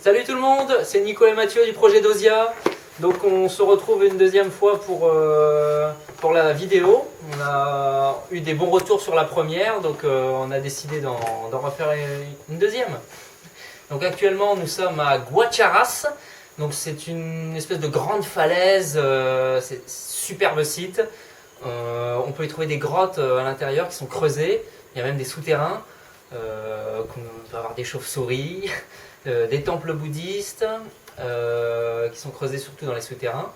Salut tout le monde, c'est Nico et Mathieu du projet Dosia. Donc on se retrouve une deuxième fois pour la vidéo. On a eu des bons retours sur la première, donc on a décidé d'en refaire une deuxième. Donc actuellement nous sommes à Guacharas. Donc c'est une espèce de grande falaise, c'est un superbe site. On peut y trouver des grottes à l'intérieur qui sont creusées. Il y a même des souterrains. On peut avoir des chauves-souris, des temples bouddhistes qui sont creusés surtout dans les souterrains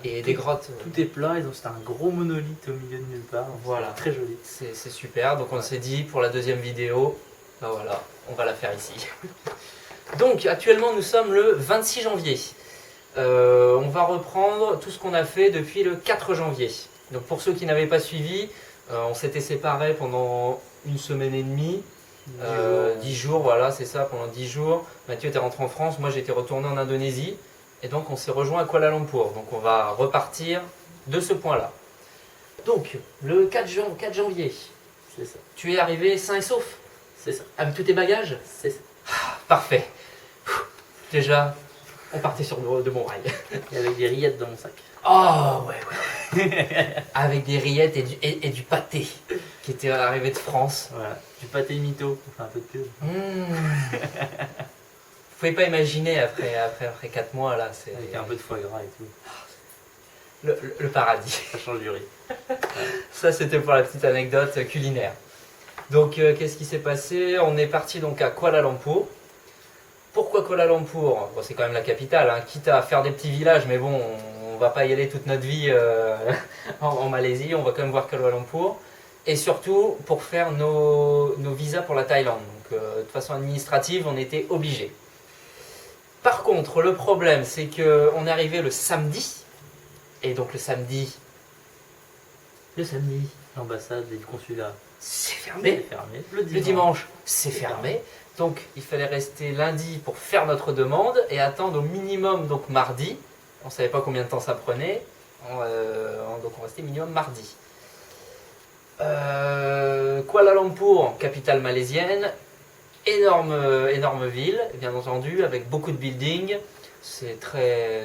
et des grottes. Tout est plat et donc c'est un gros monolithe au milieu de nulle part. Voilà, très joli. C'est super. Donc on s'est dit pour la deuxième vidéo, ben voilà, on va la faire ici. Donc actuellement nous sommes le 26 janvier. On va reprendre tout ce qu'on a fait depuis le 4 janvier. Donc pour ceux qui n'avaient pas suivi, on s'était séparés pendant une semaine et demie. 10 jours, voilà, c'est ça, pendant 10 jours. Mathieu était rentré en France, moi j'étais retourné en Indonésie. Et donc on s'est rejoint à Kuala Lumpur. Donc on va repartir de ce point-là. Donc, le 4 janvier, C'est ça. tu es arrivé sain et sauf C'est ça. avec tous tes bagages? C'est ça. Parfait. Déjà, on partait sur de bons rails. Et avec des rillettes dans mon sac. Oh, ouais. Avec des rillettes et du pâté qui était arrivé de France. Voilà. Du pâté mytho pour faire un peu de pub. Vous pouvez pas imaginer après 4 mois là, c'est Avec un peu de foie gras et tout. le paradis. Ça change du riz. Ça c'était pour la petite anecdote culinaire. Donc qu'est-ce qui s'est passé? On est parti donc à Kuala Lumpur. Pourquoi Kuala Lumpur? Bon, c'est quand même la capitale, hein. Quitte à faire des petits villages, mais bon, on va pas y aller toute notre vie en Malaisie, on va quand même voir Kuala Lumpur. Et surtout pour faire nos visas pour la Thaïlande. Donc de façon administrative, on était obligés. Par contre, le problème, c'est qu'on est arrivé le samedi. Et donc le samedi, L'ambassade et le consulat. c'est C'est fermé. fermé. Le dimanche, c'est fermé. Donc il fallait rester lundi pour faire notre demande et attendre au minimum donc mardi. On ne savait pas combien de temps ça prenait. Donc on restait minimum mardi. Kuala Lumpur, capitale malaisienne. Énorme ville, bien entendu, avec beaucoup de buildings. C'est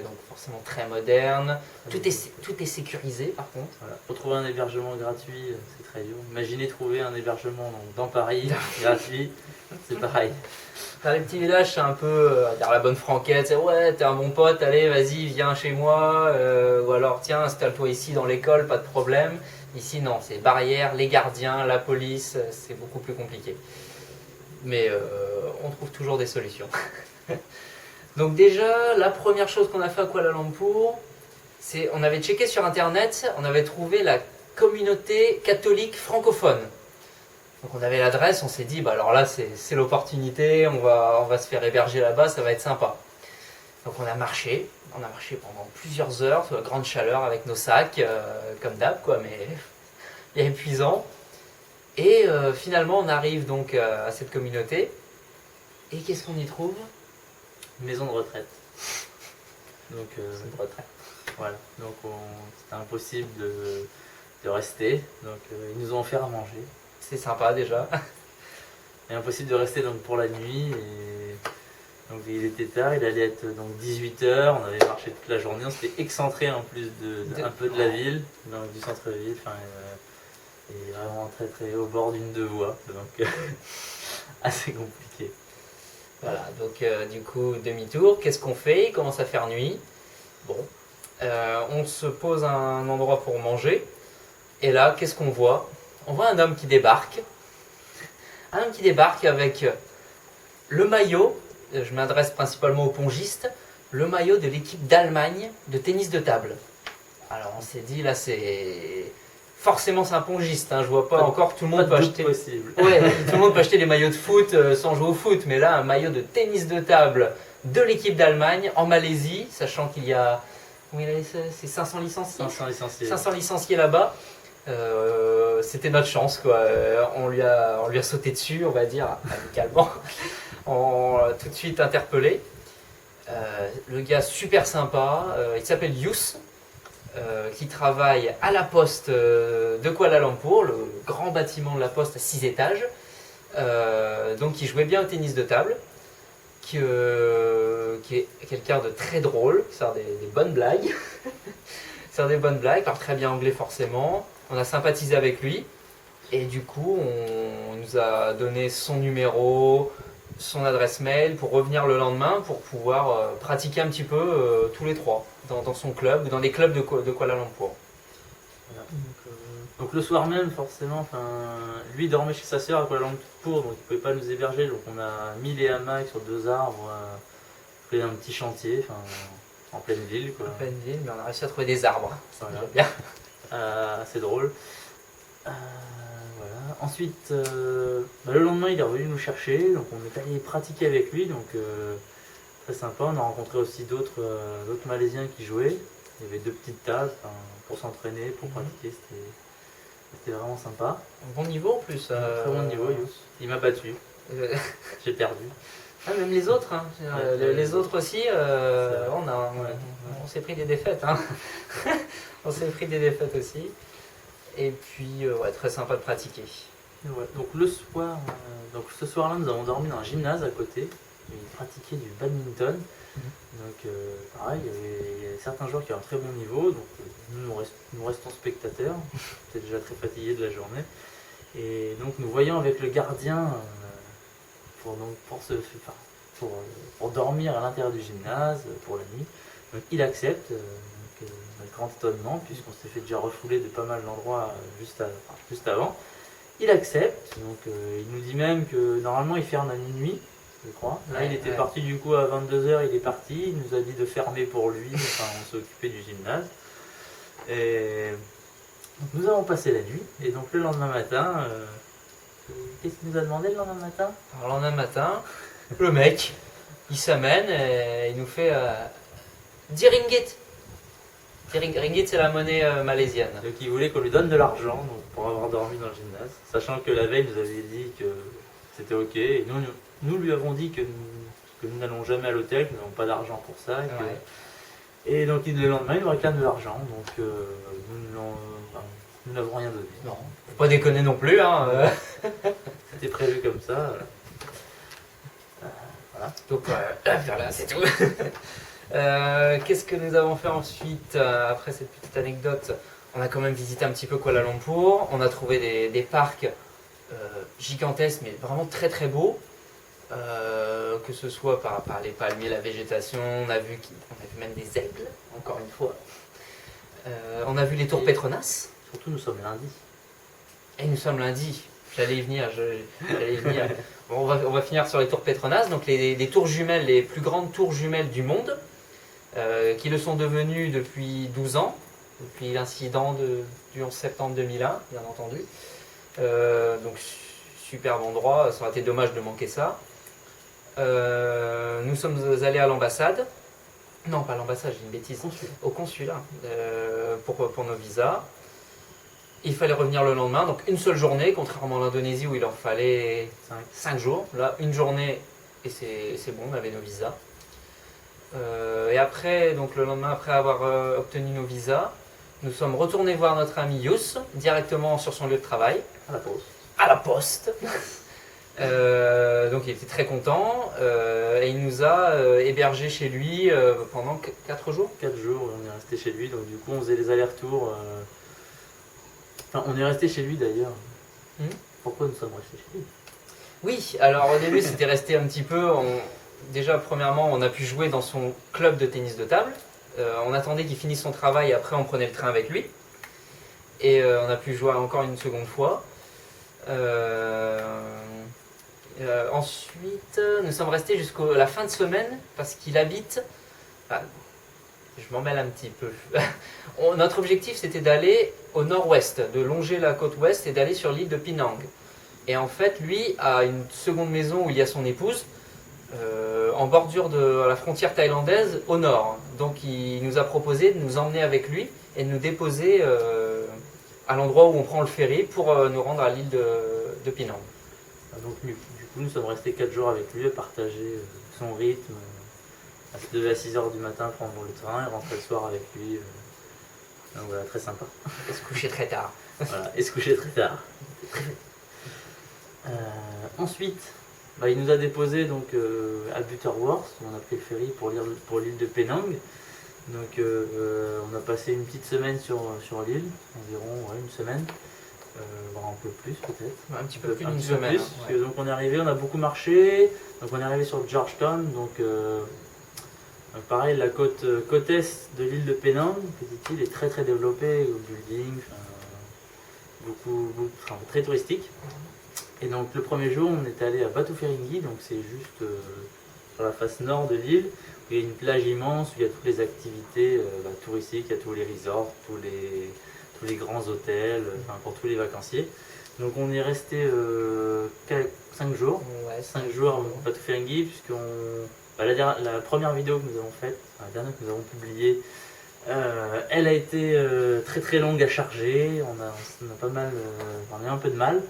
donc forcément très moderne. Tout est sécurisé par contre. Voilà. Pour trouver un hébergement gratuit, c'est très dur. Imaginez trouver un hébergement donc, dans Paris, gratuit, c'est pareil. Dans les petits villages, c'est un peu dire la bonne franquette. C'est ouais, t'es un bon pote, allez, vas-y, viens chez moi. Ou alors, tiens, installe-toi ici dans l'école, pas de problème. Ici, non, c'est barrière, les gardiens, la police, c'est beaucoup plus compliqué. Mais on trouve toujours des solutions. Donc déjà, la première chose qu'on a fait à Kuala Lumpur, c'est on avait checké sur internet, on avait trouvé la communauté catholique francophone. Donc on avait l'adresse, on s'est dit, bah alors là c'est l'opportunité, on va se faire héberger là-bas, ça va être sympa. Donc on a marché pendant plusieurs heures, sous la grande chaleur avec nos sacs, comme d'hab quoi, mais il est épuisant. Et finalement on arrive donc à cette communauté, et qu'est-ce qu'on y trouve? Maison de retraite. Donc, C'est une retraite. voilà. Donc c'était impossible de rester. Donc ils nous ont offert à manger. C'est sympa déjà. Et impossible de rester donc pour la nuit. Et donc il était tard, il allait être donc 18h, on avait marché toute la journée, on s'était excentré en plus un peu de la ville, donc du centre-ville, et vraiment très très au bord d'une deux voies, donc assez compliqué. Voilà, donc du coup, demi-tour, qu'est-ce qu'on fait? Il commence à faire nuit. Bon, on se pose à un endroit pour manger. Et là, qu'est-ce qu'on voit? On voit un homme qui débarque. Un homme qui débarque avec le maillot, je m'adresse principalement aux pongistes, le maillot de l'équipe d'Allemagne de tennis de table. Alors on s'est dit, là c'est... Forcément c'est un pongiste, hein. Je vois pas encore tout le monde peut acheter... Possible. Ouais, tout le monde peut acheter des maillots de foot sans jouer au foot, mais là un maillot de tennis de table de l'équipe d'Allemagne en Malaisie, sachant qu'il y a... C'est 500 licenciés 500 licenciés. 500 licenciés là-bas. C'était notre chance quoi. On lui a sauté dessus, on va dire, amicalement. On l'a tout de suite interpellé. Le gars super sympa, il s'appelle Yus. Qui travaille à la poste de Kuala Lumpur, le grand bâtiment de la poste à 6 étages. Donc il jouait bien au tennis de table. qui est quelqu'un de très drôle, qui sort des bonnes blagues. Sort des bonnes blagues, parle très bien anglais forcément. On a sympathisé avec lui. Et du coup, on nous a donné son numéro, son adresse mail pour revenir le lendemain pour pouvoir pratiquer un petit peu tous les trois dans son club ou dans les clubs de Kuala Lumpur. Voilà. Donc le soir même, forcément, lui dormait chez sa sœur à Kuala Lumpur, donc il ne pouvait pas nous héberger. Donc on a mis les hamacs sur 2 arbres, fait un petit chantier, en pleine ville. Quoi. En pleine ville, mais on a réussi à trouver des arbres. Voilà. C'est bien. C'est drôle. Voilà. Ensuite, le lendemain, il est revenu nous chercher, donc on est allé pratiquer avec lui, donc très sympa. On a rencontré aussi d'autres Malaisiens qui jouaient. Il y avait 2 petites tables pour s'entraîner, pour pratiquer, c'était vraiment sympa. Un bon niveau en plus. Très bon niveau, Yous. Il m'a battu. J'ai perdu. Ah, même les autres, hein. Les autres aussi, on s'est pris des défaites. Hein. On s'est pris des défaites aussi. Et puis, très sympa de pratiquer. Ouais. Donc le soir, ce soir-là, nous avons dormi dans un gymnase à côté. Il pratiquait du badminton. Donc pareil, il y avait certains joueurs qui ont un très bon niveau. Donc nous restons spectateurs. J'étais déjà très fatigué de la journée. Et donc nous voyons avec le gardien pour dormir à l'intérieur du gymnase pour la nuit. Donc il accepte. Notre grand étonnement, puisqu'on s'est fait déjà refouler de pas mal d'endroits juste avant. Il accepte, donc il nous dit même que normalement il ferme à minuit, je crois. Là il était parti du coup à 22h, il est parti, il nous a dit de fermer pour lui, on s'est occupé du gymnase. Et donc, nous avons passé la nuit, et donc le lendemain matin, qu'est-ce qu'il nous a demandé le lendemain matin? Alors le lendemain matin, le mec, il s'amène et il nous fait 10 ringgit. Ringgit, c'est la monnaie malaisienne. Donc il voulait qu'on lui donne de l'argent pour avoir dormi dans le gymnase, sachant que la veille nous avait dit que c'était ok. Et nous lui avons dit que nous n'allons jamais à l'hôtel, que nous n'avons pas d'argent pour ça. Et donc le lendemain il nous réclame de l'argent, donc nous n'avons rien donné. Non, faut pas déconner non plus. Hein. C'était prévu comme ça. Voilà. Donc voilà, c'est tout. Qu'est-ce que nous avons fait ensuite après cette petite anecdote? On a quand même visité un petit peu Kuala Lumpur. On a trouvé des parcs gigantesques, mais vraiment très très beaux. Que ce soit par les palmiers, la végétation. On a vu même des aigles, encore une fois. On a vu les tours Petronas. Surtout, nous sommes lundi. Et nous sommes lundi. J'allais y venir. Bon, on va finir sur les tours Petronas. Donc les tours jumelles, les plus grandes tours jumelles du monde. Qui le sont devenus depuis 12 ans, depuis l'incident du 11 septembre 2001, bien entendu. Donc superbe endroit, ça aurait été dommage de manquer ça. Nous sommes allés à l'ambassade, non pas à l'ambassade, j'ai une bêtise, au consulat pour nos visas. Il fallait revenir le lendemain, donc une seule journée, contrairement à l'Indonésie où il en fallait 5 jours. Là, une journée et c'est bon, on avait nos visas. Et après, donc le lendemain, après avoir obtenu nos visas, nous sommes retournés voir notre ami Yous, directement sur son lieu de travail. À la poste. Donc il était très content et il nous a hébergés chez lui pendant 4 jours. 4 jours, on est resté chez lui, donc du coup on faisait les allers-retours. Enfin, on est resté chez lui d'ailleurs. Pourquoi nous sommes restés chez lui? Oui, alors au début c'était resté un petit peu... Déjà, premièrement, on a pu jouer dans son club de tennis de table. On attendait qu'il finisse son travail, après on prenait le train avec lui. Et on a pu jouer encore une seconde fois. Ensuite, nous sommes restés jusqu'à la fin de semaine parce qu'il habite... je m'en mêle un petit peu. Notre objectif, c'était d'aller au nord-ouest, de longer la côte ouest et d'aller sur l'île de Penang. Et en fait, lui a une seconde maison où il y a son épouse. En bordure de la frontière thaïlandaise au nord. Donc il nous a proposé de nous emmener avec lui et de nous déposer à l'endroit où on prend le ferry pour nous rendre à l'île de Penang. Donc du coup nous sommes restés 4 jours avec lui à partager son rythme. À se lever à 6h du matin, prendre le train et rentrer le soir avec lui. Donc voilà, très sympa. Et se coucher très tard. Voilà, et se coucher très tard. Ensuite, Bah, il nous a déposé donc à Butterworth, on a pris le ferry pour l'île de Penang. Donc on a passé une petite semaine sur l'île, environ une semaine, voire un peu plus peut-être. Un petit peu plus d'une petit peu semaine. plus, parce que, donc on est arrivé, on a beaucoup marché, donc on est arrivé sur Georgetown, donc pareil la côte est de l'île de Penang, petite île est très très développée, au building, très touristique. Et donc le premier jour on est allé à Batu Ferringhi, donc c'est juste sur la face nord de l'île. Il y a une plage immense où il y a toutes les activités touristiques, il y a tous les resorts, tous les grands hôtels, pour tous les vacanciers. Donc on est resté 5 jours, Ouais, 5 jours à Batu Ferringhi, puisque la première vidéo que nous avons faite, la dernière que nous avons publiée, elle a été très très longue à charger, on a pas mal, on a eu un peu de mal.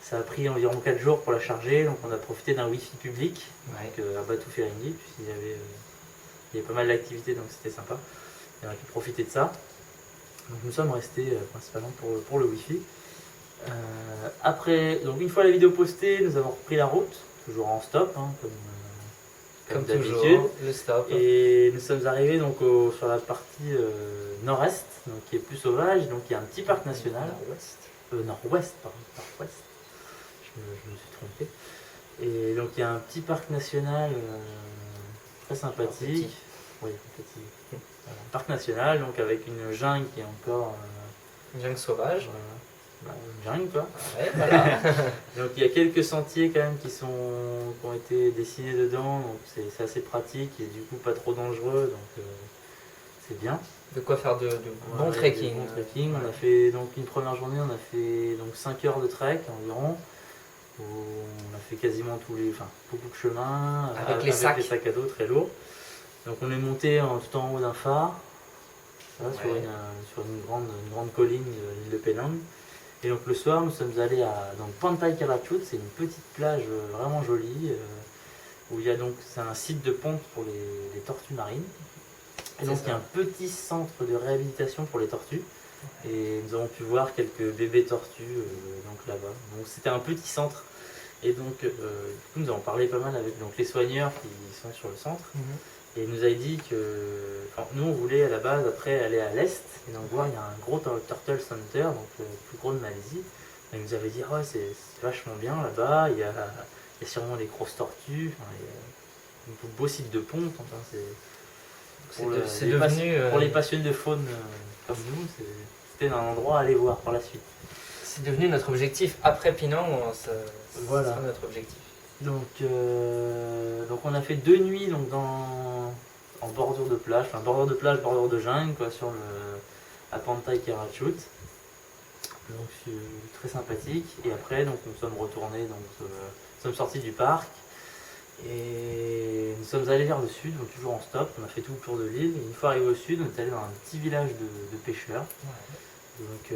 Ça a pris environ 4 jours pour la charger, donc on a profité d'un wifi public donc, à Batu Ferringhi, puisqu'il y avait pas mal d'activités, donc c'était sympa. On a pu profiter de ça. Donc nous sommes restés principalement pour le wifi. Après, donc une fois la vidéo postée, nous avons repris la route, toujours en stop, comme d'habitude. Le stop. Et nous sommes arrivés donc sur la partie nord-est, donc qui est plus sauvage. Donc il y a un petit parc national. Nord-ouest, pardon, nord-ouest. Je me suis trompé. Et donc il y a un petit parc national très sympathique. Oui, petit. Un parc national, donc avec une jungle qui est encore. Une jungle sauvage. Une jungle quoi. Ouais, voilà. Donc il y a quelques sentiers quand même qui ont été dessinés dedans, donc c'est assez pratique et du coup pas trop dangereux, donc c'est bien. De quoi faire de bon trekking. Bon trekking. On a fait donc une première journée, on a fait donc 5 heures de trek environ. Où on a fait quasiment beaucoup de chemin avec les sacs à dos très lourds. Donc on est monté tout en haut d'un phare, sur une grande colline de l'île de Penang. Et donc le soir, nous sommes allés à Pantai Karachut, c'est une petite plage vraiment jolie, où il y a donc, c'est un site de ponte pour les tortues marines. Et donc il y a un petit centre de réhabilitation pour les tortues. Et nous avons pu voir quelques bébés tortues là-bas. Donc c'était un petit centre. Et donc du coup, nous avons parlé pas mal avec les soigneurs qui sont sur le centre. Et il nous a dit que nous on voulait à la base après aller à l'est et donc voir il y a un gros Turtle Center, donc le plus gros de Malaisie. Et il nous avait dit c'est vachement bien là-bas, il y a sûrement des grosses tortues, il y a un beau site de ponte, c'est devenu pour les passionnés de faune comme nous, c'était un endroit à aller voir par la suite. C'est devenu notre objectif après Penang, voilà. C'est notre objectif. Donc on a fait 2 nuits en bordure de plage, bordure de jungle à Pantai Karachut. Donc c'est très sympathique. Et après donc nous sommes retournés, nous sommes sortis du parc et nous sommes allés vers le sud, donc toujours en stop. On a fait tout le tour de l'île. Et une fois arrivé au sud, on est allé dans un petit village de pêcheurs. Donc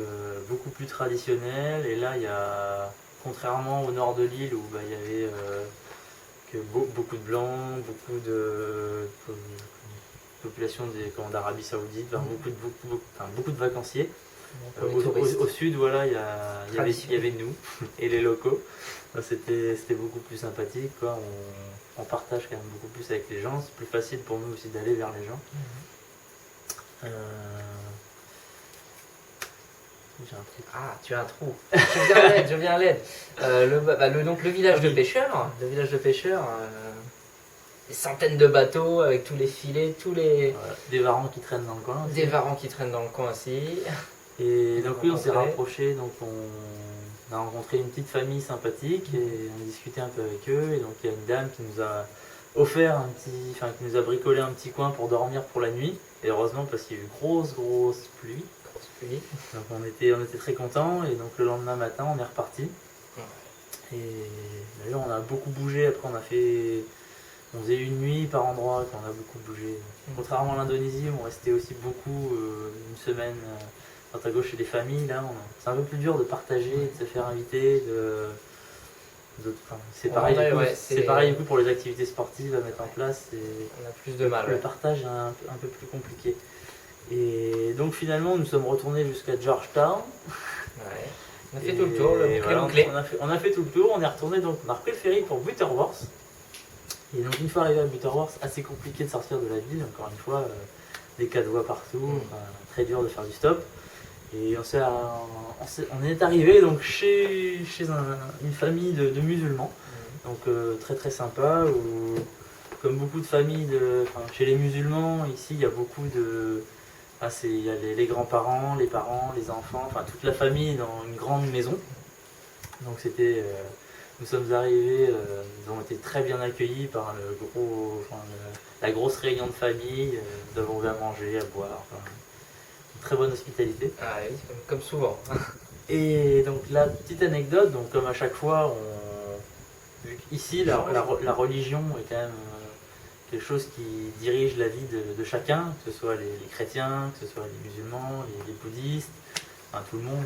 beaucoup plus traditionnel. Et là il y a, contrairement au nord de l'île où il y avait beaucoup de blancs, beaucoup de population d'Arabie Saoudite, beaucoup de vacanciers. Au sud, voilà, il y avait nous et les locaux. C'était beaucoup plus sympathique, quoi. On partage quand même beaucoup plus avec les gens. C'est plus facile pour nous aussi d'aller vers les gens. J'ai un trou. Ah, tu as un trou. Je viens à l'aide. Donc le village de pêcheurs, des centaines de bateaux avec tous les filets, des varans qui traînent dans le coin. Des varans qui traînent dans le coin aussi. Et donc oui, on s'est rapprochés, donc on a rencontré une petite famille sympathique et on a discuté un peu avec eux. Et donc il y a une dame qui nous a offert qui nous a bricolé un petit coin pour dormir pour la nuit. Et heureusement parce qu'il y a eu grosse pluie. Donc on était très contents et donc le lendemain matin on est reparti. Et d'ailleurs on a beaucoup bougé, après on faisait une nuit par endroit quand on a beaucoup bougé. Contrairement à l'Indonésie où on restait aussi beaucoup, une semaine à gauche chez des familles, là c'est un peu plus dur de partager, de se faire inviter, c'est pareil, du coup pour les activités sportives à mettre en place, on a plus de mal. Le partage est un peu plus compliqué. Et donc finalement nous sommes retournés jusqu'à Georgetown. On a fait tout le tour, le voilà, bouclé. on a fait tout le tour, on est retourné, donc on a repris le ferry pour Butterworth. Et donc une fois arrivé à Butterworth, assez compliqué de sortir de la ville, encore une fois, des cas de voies partout, enfin, très dur de faire du stop. Et on est arrivé donc chez une famille de musulmans, donc très très sympa, où, comme beaucoup de familles, chez les musulmans, ici il y a beaucoup de... il y a les grands-parents, les parents, les enfants, enfin toute la famille dans une grande maison. Donc nous sommes arrivés, nous avons été très bien accueillis par la grosse réunion de famille, nous avons eu à manger, à boire, enfin, une très bonne hospitalité. Ah oui, comme souvent. Et donc la petite anecdote, donc comme à chaque fois, vu qu'ici la religion est quand même quelque chose qui dirige la vie de chacun, que ce soit les chrétiens, que ce soit les musulmans, les bouddhistes, enfin tout le monde.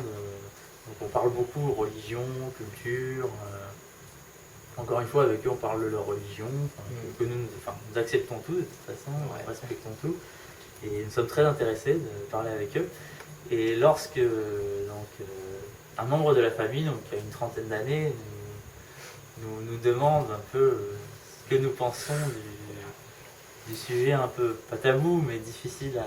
Donc on parle beaucoup religion, culture. Encore une fois, avec eux, on parle de leur religion, que nous acceptons tout de toute façon, respectons tout. Et nous sommes très intéressés de parler avec eux. Et lorsque un membre de la famille, donc qui a une trentaine d'années, nous demande un peu ce que nous pensons du sujet un peu, pas tabou, mais difficile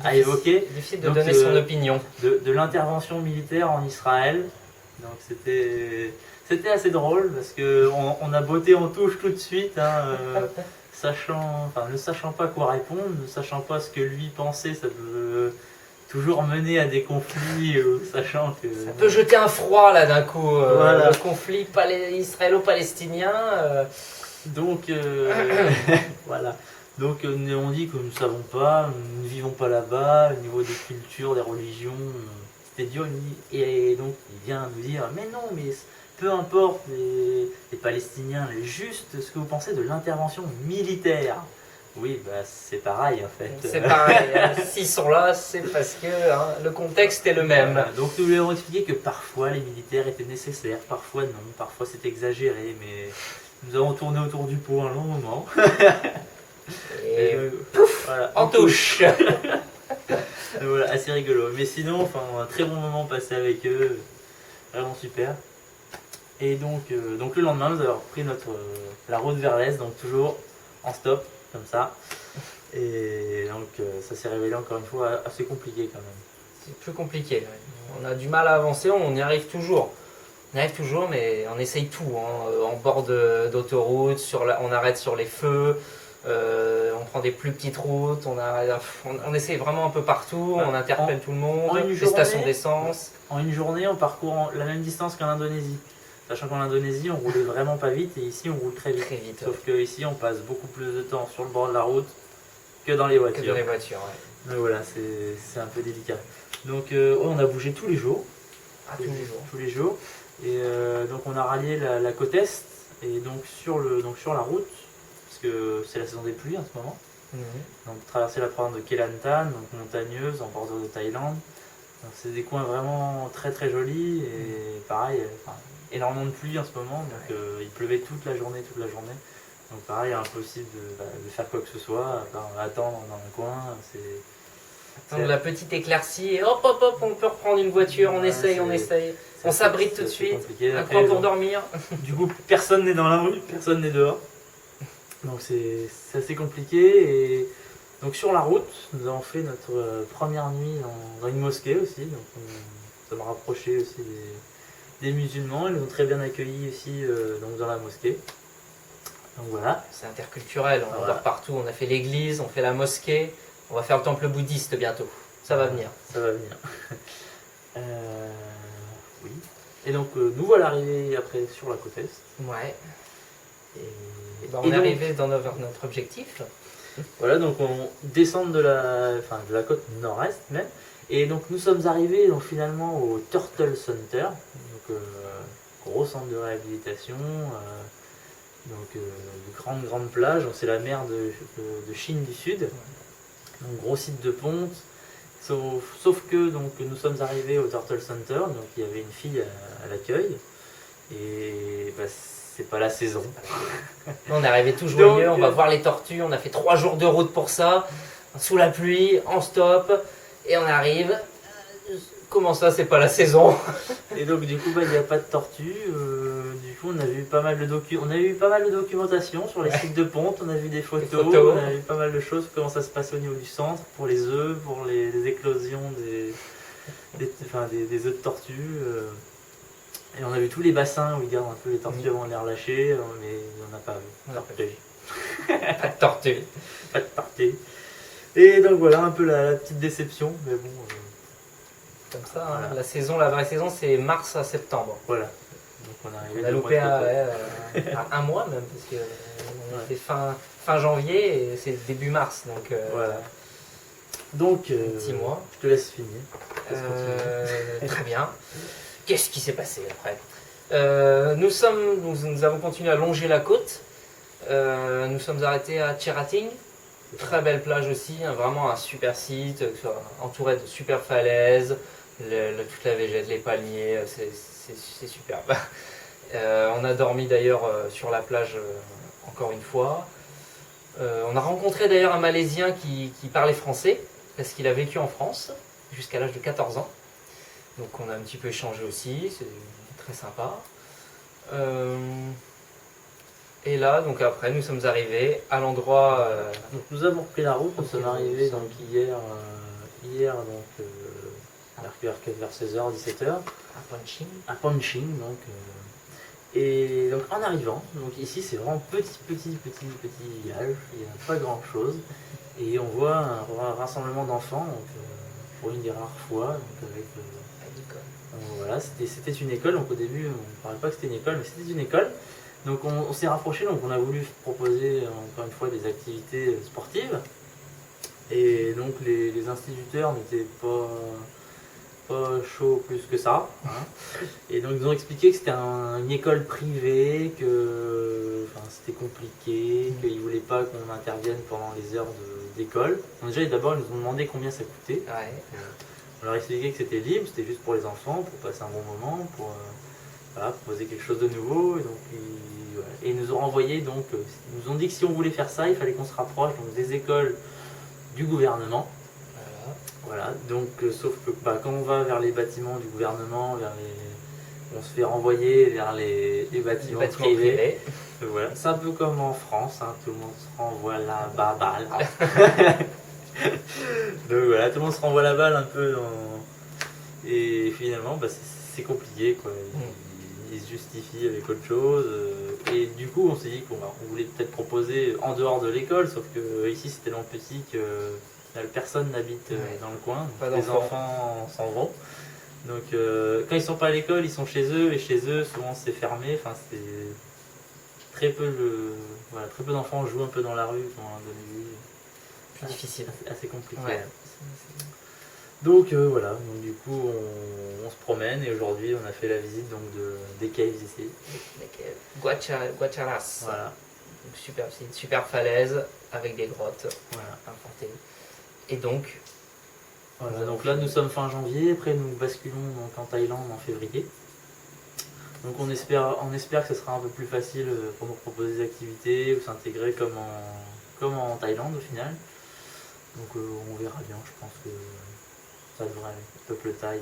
à évoquer. Difficile de donner son opinion. De l'intervention militaire en Israël. Donc c'était assez drôle parce qu'on a botté en touche tout de suite, hein, ne sachant pas quoi répondre, ne sachant pas ce que lui pensait, ça peut toujours mener à des conflits, sachant que... Ça peut jeter un froid là d'un coup, voilà. Le conflit israélo-palestinien. Donc voilà. Donc on dit que nous ne savons pas, nous ne vivons pas là-bas, au niveau des cultures, des religions, c'était dur. Et donc il vient nous dire, mais non, mais peu importe les Palestiniens, juste ce que vous pensez de l'intervention militaire. Oui, bah c'est pareil en fait. C'est pareil, hein. S'ils sont là, c'est parce que le contexte est le même. Voilà. Donc nous lui avons expliqué que parfois les militaires étaient nécessaires, parfois non, parfois c'est exagéré, mais nous avons tourné autour du pot un long moment. Et pouf, voilà, en touche. Voilà, assez rigolo. Mais sinon, enfin, un très bon moment passé avec eux, vraiment super. Et donc le lendemain, nous avons repris la route vers l'est, donc toujours en stop, comme ça. Et donc ça s'est révélé encore une fois assez compliqué quand même. C'est plus compliqué. Ouais. On a du mal à avancer, on y arrive toujours. On y arrive toujours, mais on essaye tout. Hein. En bord d'autoroute, on arrête sur les feux. On prend des plus petites routes, on essaie vraiment un peu partout, on interpelle tout le monde, les stations d'essence. En une journée, on parcourt la même distance qu'en Indonésie. Sachant qu'en Indonésie, on roulait vraiment pas vite et ici, on roule très vite. Sauf qu'ici, on passe beaucoup plus de temps sur le bord de la route que dans les voitures. Ouais. Donc voilà, c'est un peu délicat. Donc on a bougé tous les jours. Tous les jours. Et donc on a rallié la côte est et donc sur la route. Parce que c'est la saison des pluies en ce moment. Donc traverser la province de Kelantan, donc montagneuse, en bordure de Thaïlande. C'est des coins vraiment très très jolis et pareil, énormément de pluie en ce moment, donc il pleuvait toute la journée. Donc pareil, impossible de faire quoi que ce soit, à part attendre dans un coin. Attendre la petite éclaircie et hop, on peut reprendre une voiture, on essaye. On s'abrite tout de suite, un coin pour dormir. Du coup, personne n'est dans la rue, personne n'est dehors. Donc c'est assez compliqué. Et donc sur la route, nous avons fait notre première nuit dans une mosquée aussi. Donc nous sommes rapprochés aussi des musulmans. Ils nous ont très bien accueillis aussi donc dans la mosquée. Donc voilà. C'est interculturel, on dort partout. On a fait l'église, on fait la mosquée. On va faire le temple bouddhiste bientôt. Ça va venir. Ça va venir. Oui. Et donc nous voilà arrivés après sur la côte est. Ouais. On est arrivé dans notre objectif. Voilà, donc on descend de la côte nord-est même. Et donc nous sommes arrivés donc, finalement au Turtle Center, donc gros centre de réhabilitation, grande plage, c'est la mer de Chine du Sud, donc gros site de ponte. Sauf que donc nous sommes arrivés au Turtle Center, donc il y avait une fille à l'accueil et c'est pas la saison. On est arrivé tout joyeux, on va voir les tortues, on a fait 3 jours de route pour ça, sous la pluie, en stop, et on arrive, comment ça, c'est pas la saison? Et donc du coup, il n'y a pas de tortues. Du coup, on a vu pas mal de documentation sur les sites de ponte. On a vu des photos, on a vu pas mal de choses. Comment ça se passe au niveau du centre pour les œufs, pour les éclosions des œufs de tortues. Et on a vu tous les bassins où ils gardent un peu les tortues avant de les relâcher, mais on n'a pas vu. Pas de tortue. Pas de tortue. Et donc voilà un peu la petite déception, mais bon. Comme ça, voilà. La vraie saison, c'est mars à septembre. Voilà. Donc on a loupé à un mois même, parce que on était fin janvier et c'est début mars. Donc, voilà. Donc, 6 mois. Je te laisse finir. Très bien. Qu'est-ce qui s'est passé après? Nous avons continué à longer la côte. Nous sommes arrêtés à Tirating. Très belle plage aussi, vraiment un super site, entouré de super falaises, toute la végète, les palmiers, c'est superbe. On a dormi d'ailleurs sur la plage encore une fois. On a rencontré d'ailleurs un Malaisien qui parlait français, parce qu'il a vécu en France jusqu'à l'âge de 14 ans. Donc on a un petit peu échangé aussi, c'est très sympa. Et là, donc après, nous sommes arrivés à l'endroit... Donc nous avons repris la route, nous sommes arrivés donc hier donc, vers 16h, 17h. À Ponching, donc. Et donc en arrivant, donc ici c'est vraiment petit village, il n'y a pas grand chose. Et on voit un rassemblement d'enfants, donc pour une des rares fois, donc avec... voilà, c'était une école, donc au début on ne parlait pas que c'était une école, mais c'était une école. Donc on s'est rapproché, donc on a voulu proposer encore une fois des activités sportives. Et donc les instituteurs n'étaient pas chauds plus que ça. Hein. Et donc ils nous ont expliqué que c'était une école privée, que c'était compliqué, qu'ils ne voulaient pas qu'on intervienne pendant les heures d'école. Donc déjà d'abord ils nous ont demandé combien ça coûtait. Ouais. On leur a expliqué que c'était libre, c'était juste pour les enfants, pour passer un bon moment, pour proposer quelque chose de nouveau. Et donc ils nous ont renvoyé, donc ils nous ont dit que si on voulait faire ça, il fallait qu'on se rapproche donc, des écoles du gouvernement. Voilà, donc sauf que quand on va vers les bâtiments du gouvernement, on se fait renvoyer vers les bâtiments privés. Voilà. C'est un peu comme en France, hein, tout le monde se renvoie la balle. Donc voilà, tout le monde se renvoie la balle un peu et finalement c'est compliqué quoi. Ils se justifient avec autre chose. Et du coup on s'est dit qu'on voulait peut-être proposer en dehors de l'école, sauf que ici c'est tellement petit que personne n'habite dans le coin, donc les enfants s'en vont. Donc quand ils sont pas à l'école, ils sont chez eux, et chez eux souvent c'est fermé, c'est très peu d'enfants jouent un peu dans la rue pendant la nuit. Plus difficile. Assez compliqué. Ouais. Donc voilà, donc, du coup on se promène et aujourd'hui on a fait la visite donc, des caves ici. Guacharas. Voilà. Super falaise avec des grottes implantées. Et donc voilà, donc là nous sommes fin janvier, après nous basculons donc, en Thaïlande en février. Donc on espère que ce sera un peu plus facile pour nous proposer des activités ou s'intégrer comme en Thaïlande au final. Donc on verra bien, je pense que ça devrait aller. Le peuple thaï.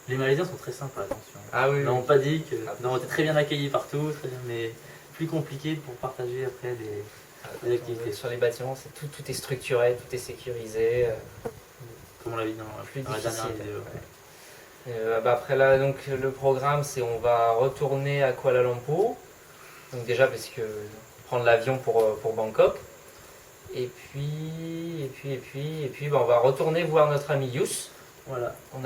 Les Malaisiens sont très sympas, attention. Ah oui. Ils n'ont pas dit que. Nous avons été très bien accueillis partout, très bien, mais plus compliqué pour partager après les activités. Sur les bâtiments, tout est structuré, tout est sécurisé. Comme on l'a vu dans la dernière vidéo. Après là, donc le programme, c'est on va retourner à Kuala Lumpur. Donc déjà parce que prendre l'avion pour Bangkok. Et puis on va retourner voir notre ami Yus. Voilà. On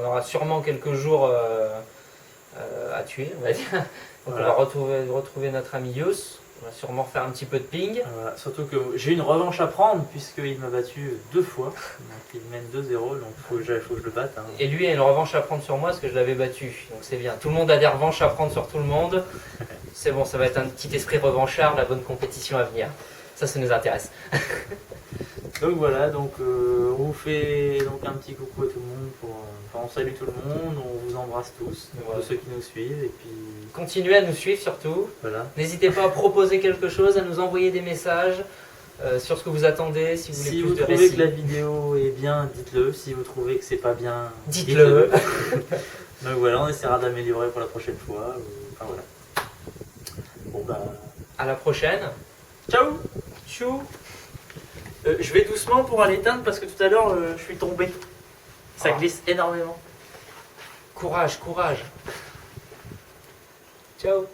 aura sûrement quelques jours à tuer, on va dire. Donc voilà. On va retrouver notre ami Yus. On va sûrement refaire un petit peu de ping. Voilà. Surtout que j'ai une revanche à prendre puisqu'il m'a battu 2 fois. Donc il mène 2-0, donc il faut que je le batte. Hein. Et lui a une revanche à prendre sur moi parce que je l'avais battu. Donc c'est bien. Tout le monde a des revanches à prendre sur tout le monde. C'est bon, ça va être un petit esprit revanchard, la bonne compétition à venir. Ça nous intéresse. Donc voilà, donc on vous fait donc un petit coucou à tout le monde. On salue tout le monde, on vous embrasse tous, tous ceux qui nous suivent. Et puis continuez à nous suivre surtout. Voilà. N'hésitez pas à proposer quelque chose, à nous envoyer des messages. sur ce que vous attendez, si vous voulez Si plus vous de trouvez récits. que la vidéo est bien, dites-le. Si vous trouvez que c'est pas bien, Dites-le. Donc voilà, on essaiera d'améliorer pour la prochaine fois. Enfin voilà. Bon bah. À la prochaine. Ciao. Tchou. Je vais doucement pour aller éteindre parce que tout à l'heure je suis tombé. Ça Ah. glisse énormément. Courage, courage. Ciao.